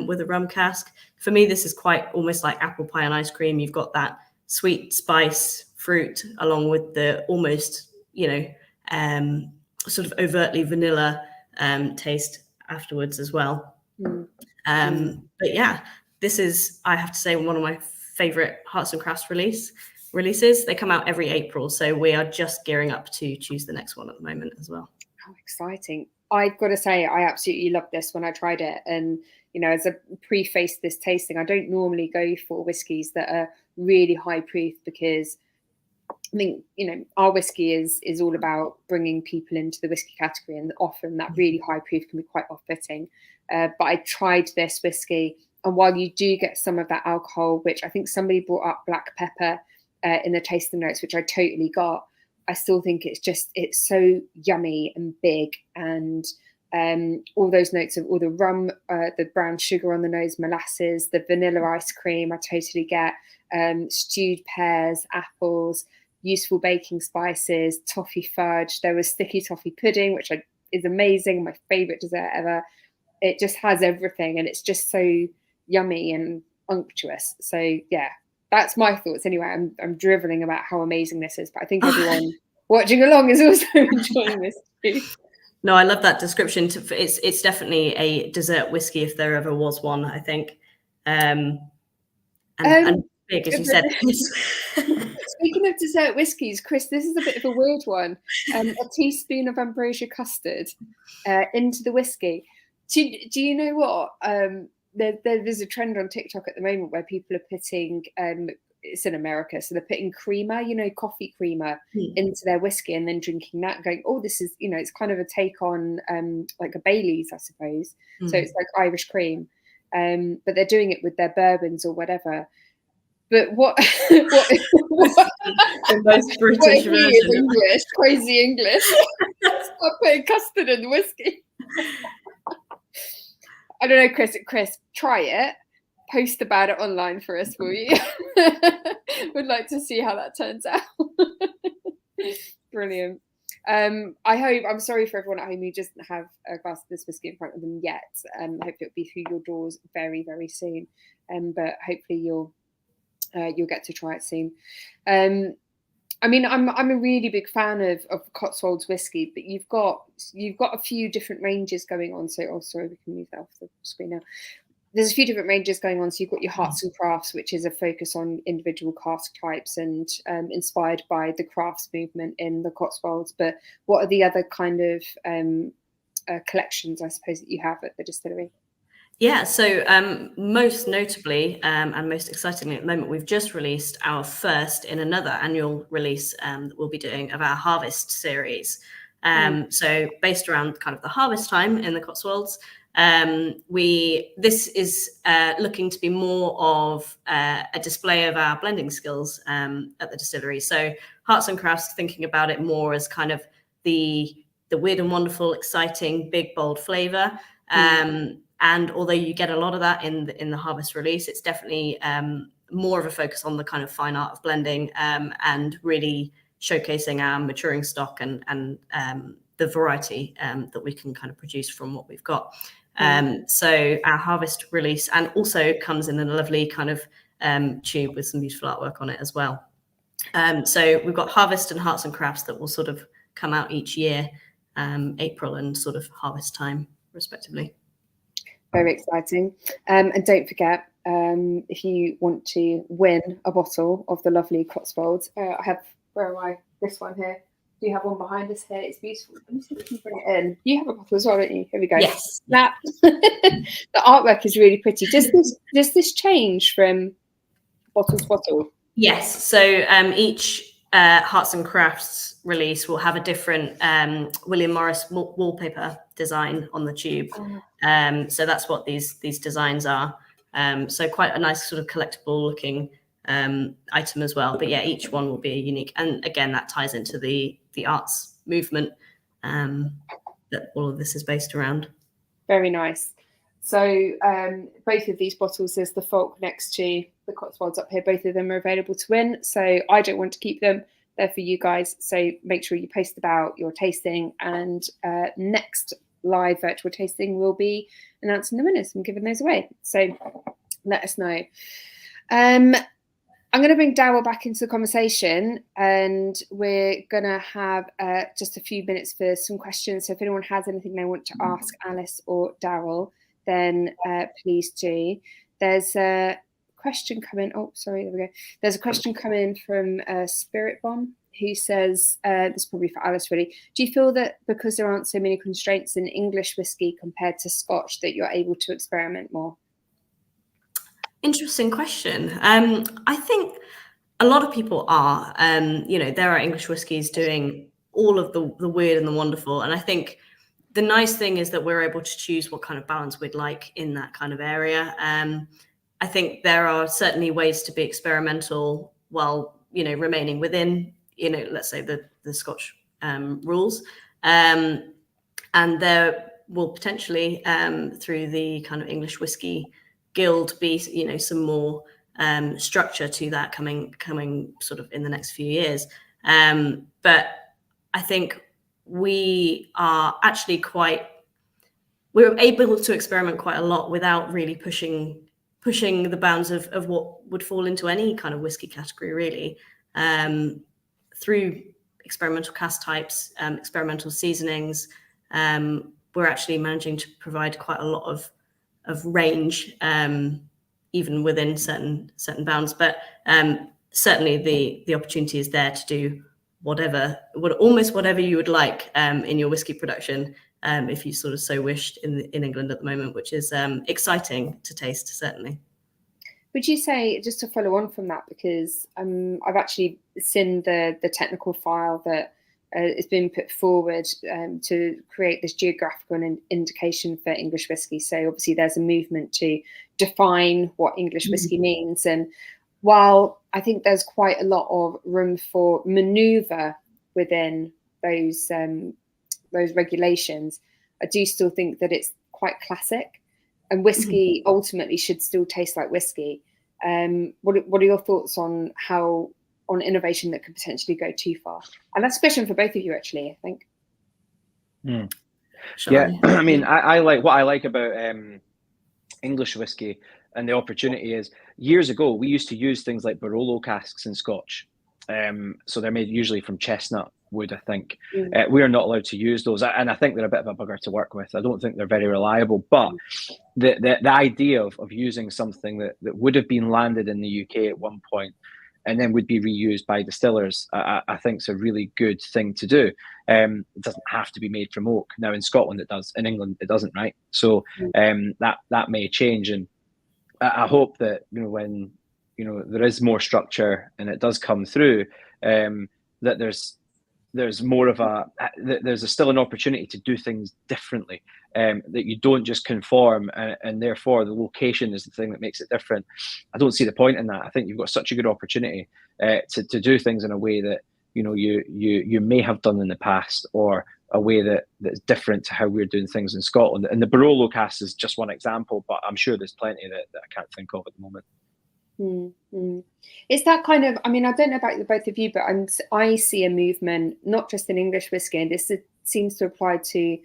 with a rum cask. For me, this is quite almost like apple pie and ice cream. You've got that sweet spice fruit along with the almost, sort of overtly vanilla taste afterwards as well. But yeah, this is, I have to say, one of my favorite Hearts and Crafts releases. They come out every April, so we are just gearing up to choose the next one at the moment as well. Oh, exciting. I've got to say, I absolutely loved this when I tried it. And, as a preface this tasting, I don't normally go for whiskies that are really high proof because I think, our whiskey is all about bringing people into the whiskey category, and often that really high proof can be quite off-putting. But I tried this whiskey, and while you do get some of that alcohol, which I think somebody brought up black pepper in the tasting notes, which I totally got, I still think it's so yummy and big, and all those notes of all the rum, the brown sugar on the nose, molasses, the vanilla ice cream, I totally get, stewed pears, apples, useful baking spices, toffee fudge. There was sticky toffee pudding, which is amazing, my favorite dessert ever. It just has everything, and it's just so yummy and unctuous. So yeah, that's my thoughts anyway. I'm driveling about how amazing this is, but I think everyone watching along is also enjoying this too. No, I love that description. It's definitely a dessert whiskey if there ever was one, I think. And big, as you said. Speaking of dessert whiskies, Chris, this is a bit of a weird one. A teaspoon of ambrosia custard into the whiskey. Do you know what? There's a trend on TikTok at the moment where people are putting it's in America, so they're putting creamer, coffee creamer into their whiskey and then drinking that, going, oh, this is, it's kind of a take on like a Baileys, I suppose. So it's like Irish cream, but they're doing it with their bourbons or whatever. But what the most British version? English, crazy English. Stop putting custard in the whiskey. I don't know, Chris, try it. Post about it online for us, will you? Would like to see how that turns out. Brilliant. I'm sorry for everyone at home who doesn't have a glass of this whiskey in front of them yet. Hopefully it'll be through your doors very, very soon. But hopefully you'll get to try it soon. I mean, I'm a really big fan of Cotswolds whiskey, but you've got a few different ranges going on. So, sorry, we can move that off the screen now. There's a few different ranges going on. So you've got your Hearts and Crafts, which is a focus on individual cask types and inspired by the crafts movement in the Cotswolds. But what are the other kind of collections, I suppose, that you have at the distillery? Yeah, so most notably and most excitingly at the moment, we've just released our first in another annual release that we'll be doing of our Harvest series. So based around kind of the harvest time in the Cotswolds, this is looking to be more of a display of our blending skills at the distillery. So Hearts and Crafts, thinking about it more as kind of the weird and wonderful, exciting, big, bold flavour. And although you get a lot of that in the Harvest release, it's definitely more of a focus on the kind of fine art of blending and really showcasing our maturing stock and the variety that we can kind of produce from what we've got. So our Harvest release and also comes in a lovely kind of tube with some beautiful artwork on it as well. So we've got Harvest and Hearts and Crafts that will sort of come out each year, April and sort of harvest time, respectively. Very exciting. And don't forget, if you want to win a bottle of the lovely Cotswolds, I have, where am I? This one here. Do you have one behind us here? It's beautiful. Let me see if we can bring it in. You have a bottle as well, don't you? Here we go. Yes. That the artwork is really pretty. Does this change from bottle to bottle? Yes. So each Hearts and Crafts release will have a different William Morris wallpaper design on the tube. So that's what these designs are. So quite a nice sort of collectible looking item as well. But yeah, each one will be unique. And again, that ties into the arts movement that all of this is based around. Very nice. So both of these bottles, there's the Folk next to the Cotswolds up here. Both of them are available to win. So I don't want to keep them. They're for you guys. So make sure you post about your tasting, and next live virtual tasting will be announcing the winners and giving those away. So let us know. I'm going to bring Daryl back into the conversation, and we're going to have just a few minutes for some questions. So if anyone has anything they want to ask Alice or Daryl, then please do. There's a question coming. Oh, sorry, there we go. There's a question coming from Spirit Bomb, who says, this is probably for Alice really, do you feel that because there aren't so many constraints in English whiskey compared to Scotch that you're able to experiment more? Interesting question. I think a lot of people are. There are English whiskies doing all of the weird and the wonderful. And I think the nice thing is that we're able to choose what kind of balance we'd like in that kind of area. I think there are certainly ways to be experimental while, remaining within, let's say the Scotch rules. And there will potentially, through the kind of English whiskey guild, be some more structure to that coming sort of in the next few years. But I think we are actually we're able to experiment quite a lot without really pushing the bounds of what would fall into any kind of whiskey category, really. Through experimental cask types, experimental seasonings, we're actually managing to provide quite a lot of range, even within certain bounds. But certainly the opportunity is there to do almost whatever you would like in your whiskey production, if you sort of so wished in England at the moment, which is exciting to taste, certainly. Would you say, just to follow on from that, because I've actually seen the technical file that has been put forward to create this geographical indication for English whiskey. So obviously there's a movement to define what English whiskey means. And while I think there's quite a lot of room for manoeuvre within those regulations, I do still think that it's quite classic. And whiskey ultimately should still taste like whiskey. What are your thoughts on innovation that could potentially go too far? And that's a question for both of you, actually, I think. Yeah, I mean, I like what I like about English whiskey, and the opportunity is, years ago we used to use things like Barolo casks in Scotch. So they're made usually from chestnut wood, I think. We are not allowed to use those, and I think they're a bit of a bugger to work with. I don't think they're very reliable, but the idea of using something that would have been landed in the UK at one point and then would be reused by distillers, I think is a really good thing to do. It doesn't have to be made from oak. Now in Scotland it does, in England it doesn't, right? So that may change, and I hope that when there is more structure and it does come through, that there's more of there's still an opportunity to do things differently, that you don't just conform, and therefore the location is the thing that makes it different. I don't see the point in that. I think you've got such a good opportunity to do things in a way that you may have done in the past, or a way that's different to how we're doing things in Scotland. And the Barolo cask is just one example, but I'm sure there's plenty that I can't think of at the moment. Is that kind of, I mean, I don't know about the both of you, but I see a movement, not just in English whiskey, and this seems to apply to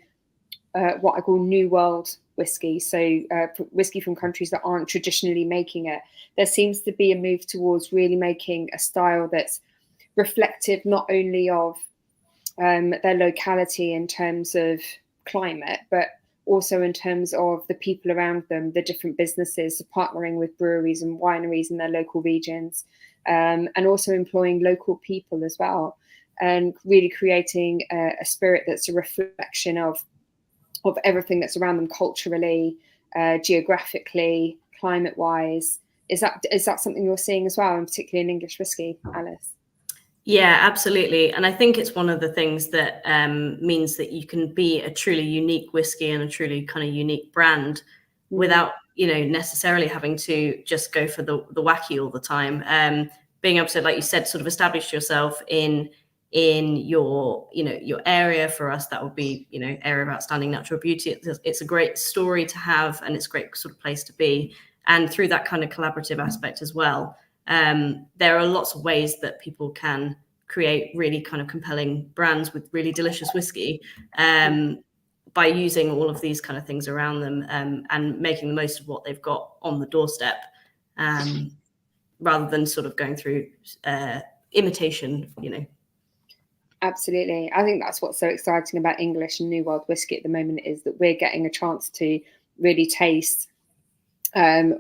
what I call New World whiskey. So whiskey from countries that aren't traditionally making it. There seems to be a move towards really making a style that's reflective not only of their locality in terms of climate, but also in terms of the people around them, the different businesses, partnering with breweries and wineries in their local regions, and also employing local people as well, and really creating a spirit that's a reflection of everything that's around them culturally, geographically, climate-wise. Is that something you're seeing as well, and particularly in English whiskey, Alice? Yeah, absolutely. And I think it's one of the things that means that you can be a truly unique whiskey and a truly kind of unique brand without, necessarily having to just go for the wacky all the time. Being able to, like you said, sort of establish yourself in your, your area. For us, that would be, area of outstanding natural beauty. It's a great story to have, and it's a great sort of place to be. And through that kind of collaborative aspect as well. There are lots of ways that people can create really kind of compelling brands with really delicious whiskey by using all of these kind of things around them and making the most of what they've got on the doorstep, rather than sort of going through imitation, Absolutely. I think that's what's so exciting about English and New World whiskey at the moment, is that we're getting a chance to really taste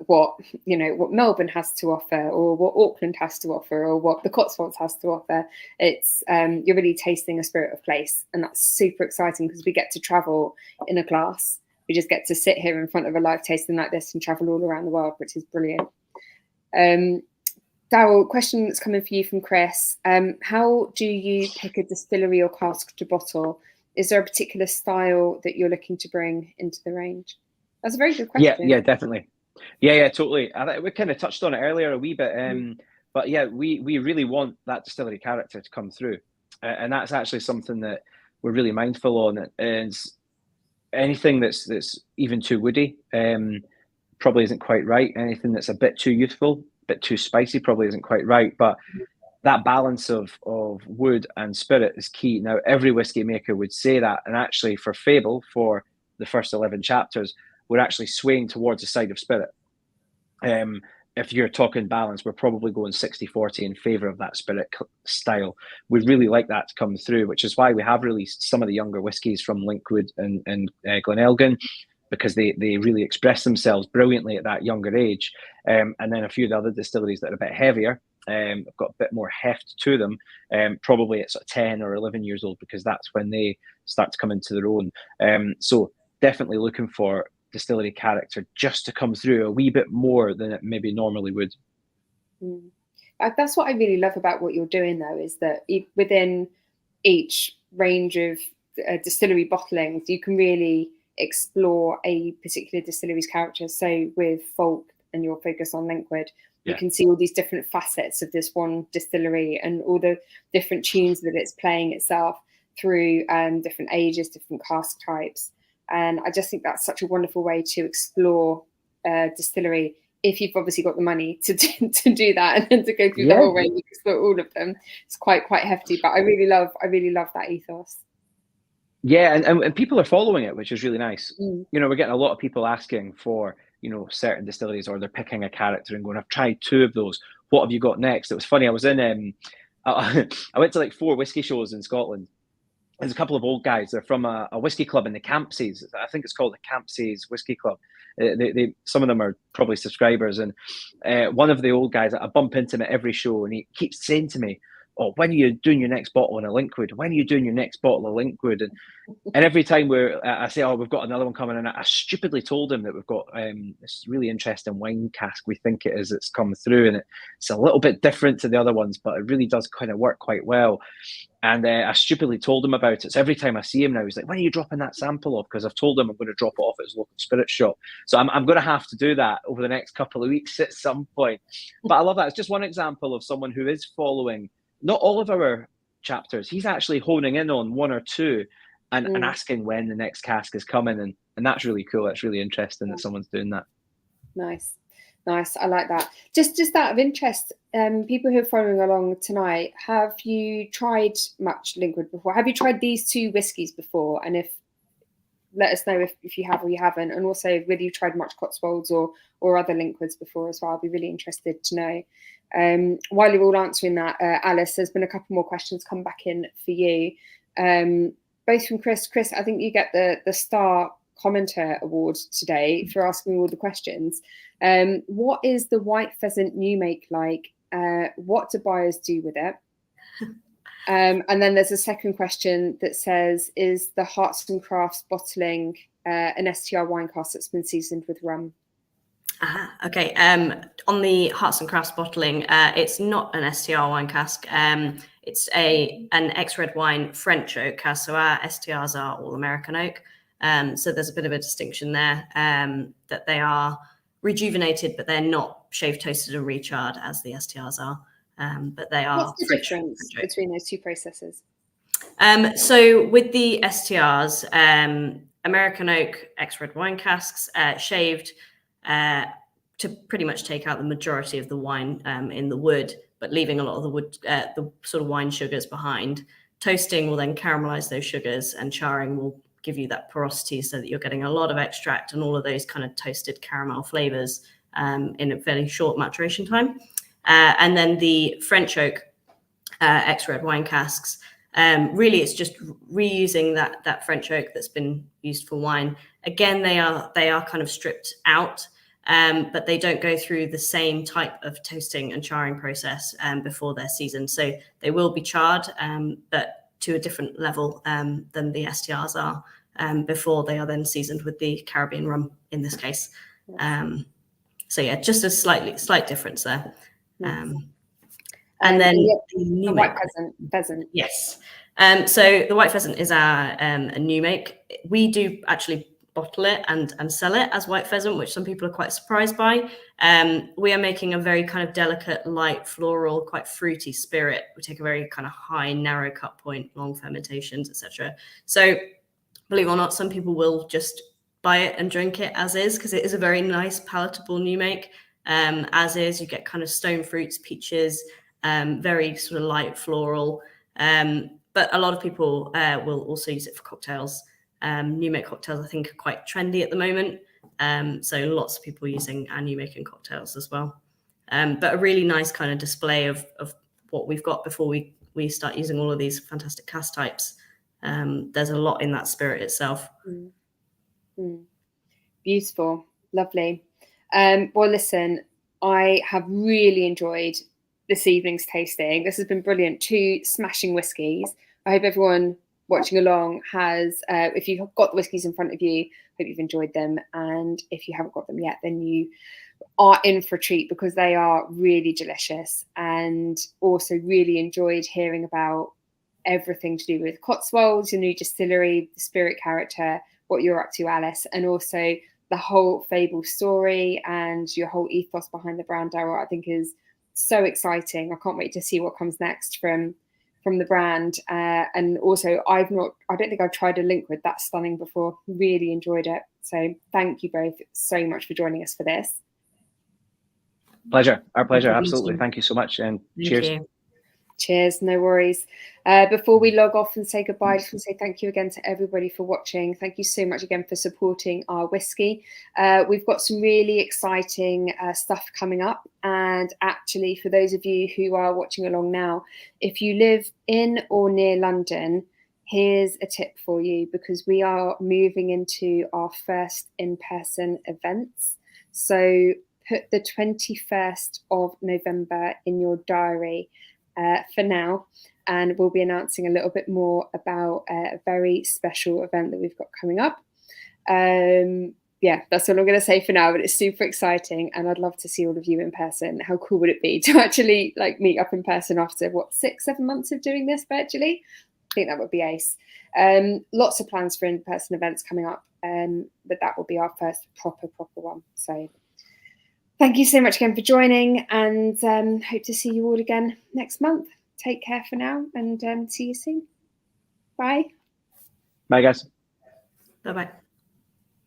what Melbourne has to offer, or what Auckland has to offer, or what the Cotswolds has to offer. It's you're really tasting a spirit of place, and that's super exciting because we get to travel in a glass. We just get to sit here in front of a live tasting like this and travel all around the world, which is brilliant. Daryl, question that's coming for you from Chris. How do you pick a distillery or cask to bottle? Is there a particular style that you're looking to bring into the range? That's a very good question. Yeah, definitely. Yeah, totally. I think we kind of touched on it earlier a wee bit, but yeah, we really want that distillery character to come through, and that's actually something that we're really mindful on. Is anything that's even too woody probably isn't quite right. Anything that's a bit too youthful, a bit too spicy, probably isn't quite right. But that balance of wood and spirit is key. Now, every whiskey maker would say that, and actually for Fable, for the first 11 chapters, we're actually swaying towards the side of spirit. If you're talking balance, we're probably going 60-40 in favour of that spirit style. We really like that to come through, which is why we have released some of the younger whiskies from Linkwood and Glenelgan, because they really express themselves brilliantly at that younger age. And then a few of the other distilleries that are a bit heavier, have got a bit more heft to them, probably at sort of 10 or 11 years old, because that's when they start to come into their own. So definitely looking for distillery character just to come through a wee bit more than it maybe normally would. That's what I really love about what you're doing, though, is that within each range of distillery bottlings, you can really explore a particular distillery's character. So with Folk and your focus on Linkwood, you can see all these different facets of this one distillery and all the different tunes that it's playing itself through different ages, different cask types. And I just think that's such a wonderful way to explore distillery, if you've obviously got the money to do that and to go through the whole range, explore all of them. It's quite hefty, but I really love that ethos. Yeah, and people are following it, which is really nice. You know, we're getting a lot of people asking for, you know, certain distilleries, or they're picking a character and going, I've tried 2 of those. What have you got next? It was funny. I was in, I went to like 4 whiskey shows in Scotland. There's a couple of old guys. They're from a whiskey club in the Campsies. I think it's called the Campsies Whiskey Club. They some of them are probably subscribers. And one of the old guys, I bump into him at every show, and he keeps saying to me, oh, when are you doing your next bottle in a Linkwood? When are you doing your next bottle of Linkwood? And every time I say, oh, we've got another one coming, and I stupidly told him that we've got this really interesting wine cask we think it is that's come through, and it's a little bit different to the other ones, but it really does kind of work quite well. And I stupidly told him about it. So every time I see him now, he's like, when are you dropping that sample off? Because I've told him I'm going to drop it off at his local spirit shop. So I'm going to have to do that over the next couple of weeks at some point. But I love that. It's just one example of someone who is following not all of our chapters. He's actually honing in on 1 or 2 and asking when the next cask is coming. And that's really cool. That's really interesting that someone's doing that. Nice. I like that. Just out of interest, people who are following along tonight, have you tried much Linkwood before? Have you tried these 2 whiskies before? And let us know if you have or you haven't. And also whether you've tried much Cotswolds or other Linkwoods before as well. I'll be really interested to know. While you're all answering that, Alice, there's been a couple more questions come back in for you. Both from Chris. Chris, I think you get the Star Commenter Award today for asking all the questions. What is the White Pheasant new make like? What do buyers do with it? And then there's a second question that says, is the Hearts and Crafts bottling an STR wine cask that's been seasoned with rum? Okay. On the Hearts and Crafts bottling, it's not an STR wine cask. It's an ex-red wine French oak cask. So our STRs are all American oak. So there's a bit of a distinction there, that they are rejuvenated, but they're not shaved, toasted, and recharred as the STRs are. But they are. What's the difference between those 2 processes? So with the STRs, American oak ex-red wine casks, shaved to pretty much take out the majority of the wine in the wood, but leaving a lot of the wood, the sort of wine sugars behind. Toasting will then caramelize those sugars, and charring will give you that porosity so that you're getting a lot of extract and all of those kind of toasted caramel flavors in a fairly short maturation time. And then the French oak ex-red wine casks, really it's just reusing that French oak that's been used for wine. Again, they are kind of stripped out, but they don't go through the same type of toasting and charring process before they're seasoned. So they will be charred, but to a different level than the STRs are, before they are then seasoned with the Caribbean rum in this case. So yeah, just a slight difference there. And then the White Pheasant. Yes. So the White Pheasant is our a new make. We do actually bottle it and sell it as White Pheasant, which some people are quite surprised by. We are making a very kind of delicate, light, floral, quite fruity spirit. We take a very kind of high, narrow cut point, long fermentations, etc. So believe it or not, some people will just buy it and drink it as is, because it is a very nice, palatable new make. As is, you get kind of stone fruits, peaches, very sort of light floral. But a lot of people will also use it for cocktails. New make cocktails, I think, are quite trendy at the moment. So lots of people using our new make in cocktails as well. But a really nice kind of display of what we've got before we start using all of these fantastic cask types. There's a lot in that spirit itself. Beautiful. Lovely. Well, listen, I have really enjoyed this evening's tasting. This has been brilliant. 2 smashing whiskies. I hope everyone watching along has, if you've got the whiskies in front of you, Hope you've enjoyed them. And if you haven't got them yet, then you are in for a treat, because they are really delicious. And also really enjoyed hearing about everything to do with Cotswolds, your new distillery, the spirit character, what you're up to, Alice, and also the whole Fable story and your whole ethos behind the brand, Daryl. I think is so exciting. I can't wait to see what comes next from the brand. And also, I don't think I've tried a Linkwood that's stunning before. Really enjoyed it. So thank you both so much for joining us for this. Pleasure. Our pleasure. Absolutely. Thank you so much. And cheers. you. Cheers, no worries. Before we log off and say goodbye, I just want to say thank you again to everybody for watching. Thank you so much again for supporting OurWhisky. We've got some really exciting stuff coming up. And actually, for those of you who are watching along now, if you live in or near London, here's a tip for you, because we are moving into our first in-person events. So put the 21st of November in your diary for now, and we'll be announcing a little bit more about a very special event that we've got coming up. Yeah, that's all I'm going to say for now, but it's super exciting, and I'd love to see all of you in person. How cool would it be to actually like meet up in person after what, 6-7 months of doing this virtually? I think that would be ace. Lots of plans for in-person events coming up, but that will be our first proper one. So thank you so much again for joining, and hope to see you all again next month. Take care for now, and see you soon. Bye. Bye, guys. Bye-bye.